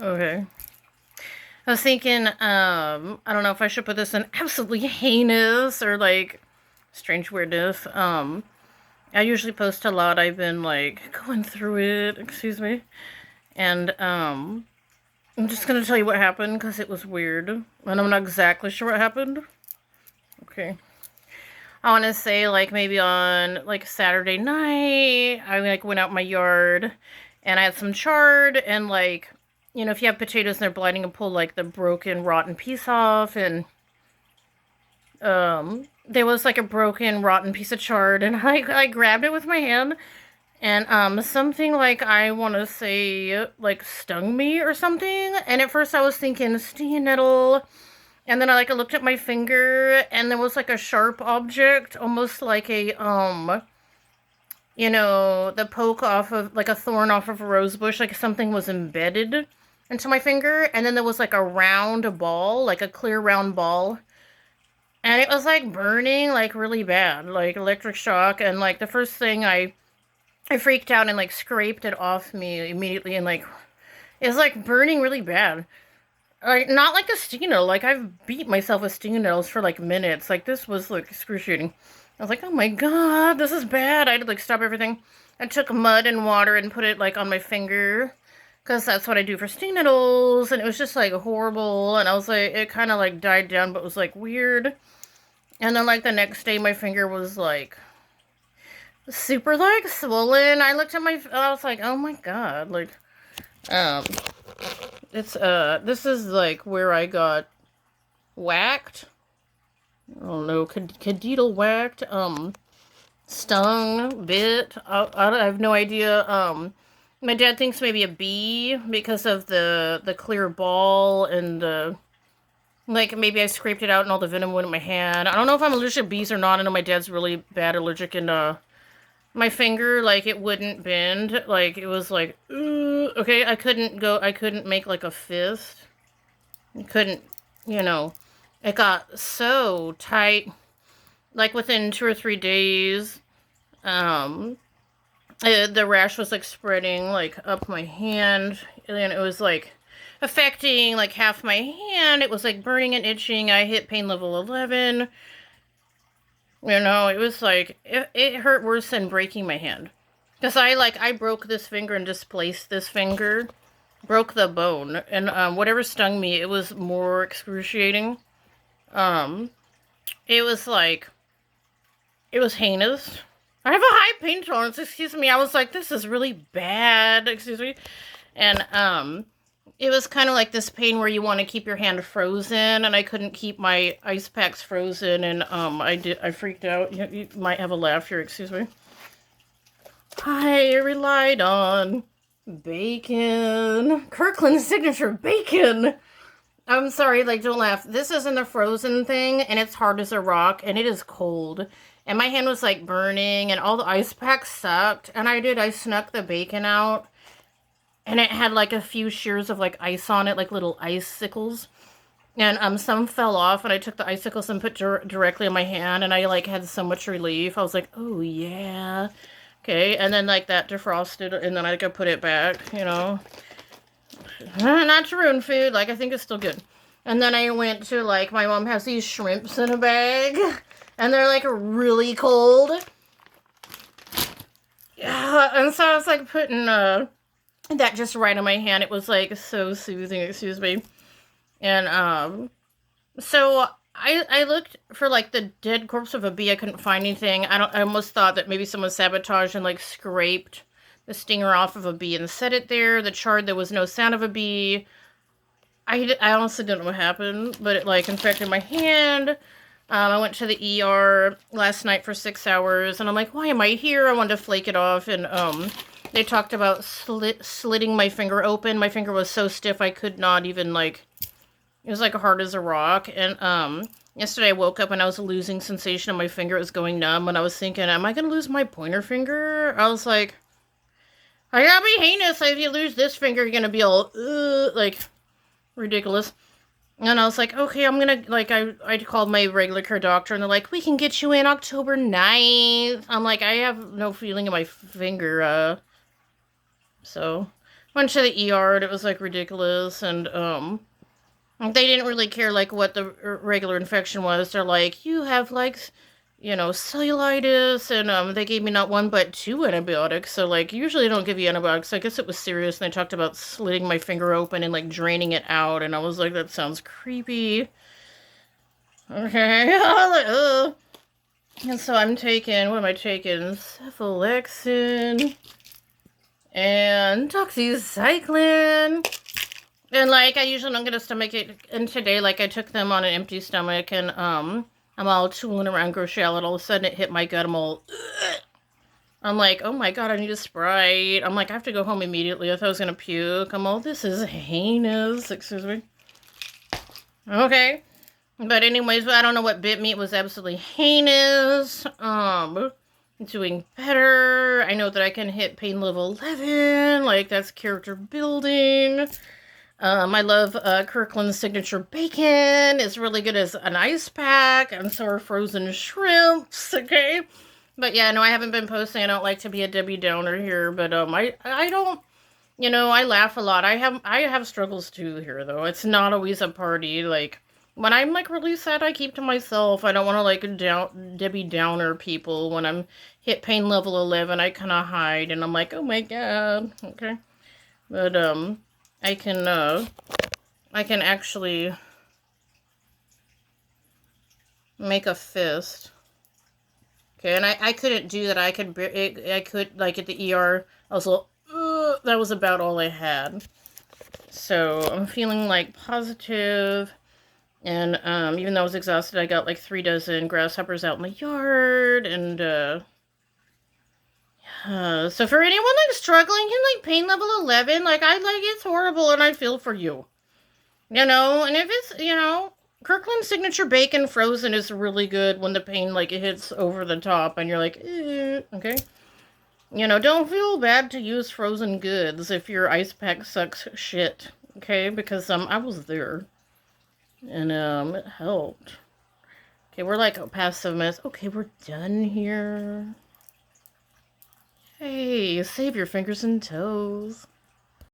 Okay. I was thinking, I don't know if I should put this in absolutely heinous or like strange weirdness. I usually post a lot. I've been like going through it, excuse me. And I'm just gonna tell you what happened because it was weird. And I'm not exactly sure what happened. Okay. I want to say like maybe on like Saturday night, I like went out in my yard and I had some chard and like, you know, if you have potatoes and they're blighting and pull like the broken rotten piece off and there was like a broken rotten piece of chard and I grabbed it with my hand and something like I want to say like stung me or something, and at first I was thinking stinging nettle. And then I looked at my finger and there was like a sharp object, almost like a you know, the poke off of like a thorn off of a rose bush, like something was embedded into my finger, and then there was like a round ball, like a clear round ball. And it was like burning like really bad, like electric shock, and like the first thing I freaked out and like scraped it off me immediately and like it was like burning really bad. Like not like a stinging needle. Like I've beat myself with stinging needles for like minutes. Like this was like excruciating. I was like, oh my god, this is bad. I had to like stop everything. I took mud and water and put it like on my finger, cause that's what I do for stinging needles. And it was just like horrible. And I was like, it kind of like died down, but was like weird. And then like the next day, my finger was like super like swollen. I looked at I was like, oh my god, like um, it's this is like where I got whacked. I don't know, cadidal whacked, stung, bit. I have no idea. My dad thinks maybe a bee because of the clear ball and the like maybe I scraped it out and all the venom went in my hand. I don't know if I'm allergic to bees or not. I know my dad's really bad allergic and my finger like it wouldn't bend. Like it was like okay, I couldn't make like a fist. I couldn't, you know. It got so tight like within 2 or 3 days. Um, the rash was like spreading like up my hand, and it was like affecting like half my hand. It was like burning and itching. I hit pain level 11. You know, it was like it hurt worse than breaking my hand. Cause I broke this finger and displaced this finger, broke the bone, and whatever stung me, it was more excruciating. Um, it was like it was heinous. I have a high pain tolerance, excuse me. I was like, this is really bad, excuse me. And it was kind of like this pain where you want to keep your hand frozen, and I couldn't keep my ice packs frozen, and I freaked out. You might have a laugh here, excuse me. I relied on bacon. Kirkland's signature bacon. I'm sorry, like, don't laugh. This isn't a frozen thing, and it's hard as a rock, and it is cold. And my hand was, like, burning, and all the ice packs sucked. And I snuck the bacon out, and it had, like, a few shears of, like, ice on it, like little icicles. And, some fell off, and I took the icicles and put directly in my hand, and I, like, had so much relief. I was like, oh, yeah. Okay, and then, like, that defrosted, and then I could put it back, you know. Not to ruin food, like, I think it's still good. And then I went to, like, my mom has these shrimps in a bag, and they're, like, really cold. Yeah, and so I was, like, putting, that just right on my hand. It was, like, so soothing, excuse me. And, so I looked for, like, the dead corpse of a bee. I couldn't find anything. I almost thought that maybe someone sabotaged and, like, scraped the stinger off of a bee and set it there. The chard, there was no sound of a bee. I honestly don't know what happened, but it like infected my hand. I went to the ER last night for 6 hours, and I'm like, why am I here? I wanted to flake it off, and they talked about slitting my finger open. My finger was so stiff I could not even like. It was like hard as a rock, and yesterday I woke up and I was losing sensation in my finger. It was going numb, and I was thinking, am I gonna lose my pointer finger? I was like, I gotta be heinous. If you lose this finger, you're gonna be all like ridiculous. And I was like, okay, I'm gonna like I called my regular care doctor, and they're like, we can get you in October 9th. I'm like, I have no feeling in my finger, so Went to the ER and it was like ridiculous, and they didn't really care like what the regular infection was. They're like, you have like, cellulitis, and they gave me not one but two antibiotics. So like, usually they don't give you antibiotics. So I guess it was serious, and they talked about slitting my finger open and like draining it out, and I was like, that sounds creepy. Okay, like, ugh. And so I'm taking, what am I taking? Cephalexin and doxycycline. And like, I usually don't get a stomach ache, and today, like, I took them on an empty stomach, and I'm all tooling around grocery outlet. All of a sudden, it hit my gut. I'm all, ugh. I'm like, oh my god, I need a Sprite. I'm like, I have to go home immediately. I thought I was gonna puke. I'm all, this is heinous. Excuse me. Okay. But anyways, I don't know what bit me. It was absolutely heinous. Doing better. I know that I can hit pain level 11. Like, that's character building. I love Kirkland's signature bacon. It's really good as an ice pack, and so are frozen shrimps. Okay, but yeah, no, I haven't been posting. I don't like to be a Debbie Downer here, but I don't. I laugh a lot. I have struggles too here though. It's not always a party. Like when I'm like really sad, I keep to myself. I don't want to like Debbie Downer people. When I'm hit pain level 11, I kind of hide, and I'm like, oh my god. Okay, but I can actually make a fist. Okay, and I couldn't do that. I could, like, at the ER, I was like, ugh, that was about all I had. So, I'm feeling, like, positive, and, even though I was exhausted, I got, like, 3 dozen grasshoppers out in the yard, and, so for anyone, like, struggling in, like, pain level 11, like, it's horrible, and I feel for you. And if it's, Kirkland's signature bacon frozen is really good when the pain, like, it hits over the top and you're like, okay? Don't feel bad to use frozen goods if your ice pack sucks shit, okay? Because, I was there. And, it helped. Okay, we're, like, past 7 minutes. Okay, we're done here. Hey, save your fingers and toes.